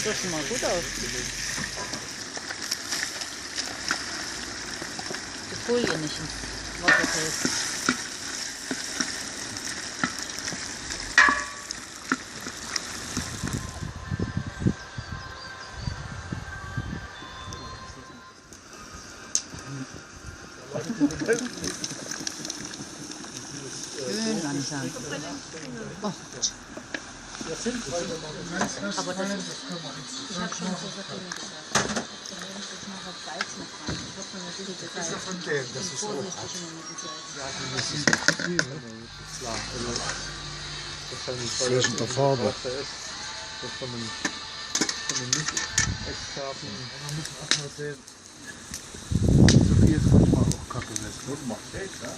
sieht doch schon mal gut aus. Die Folie nicht ins Wasser fällt. Schön langsam. Oh. Aber das ist, ich habe schon so Sachen gesagt. Dann nehme ich jetzt noch das Salz noch rein. Ich hoffe, man sieht das Das ist ja von dem, das ist auch. Ja, das ist viel, ne? Klar, also wahrscheinlich Zwischen der Farbe. Das von einem Nicht-Experten. Man muss auch mal sehen, so viel ist manchmal auch Kacke. Das macht Geld, ne?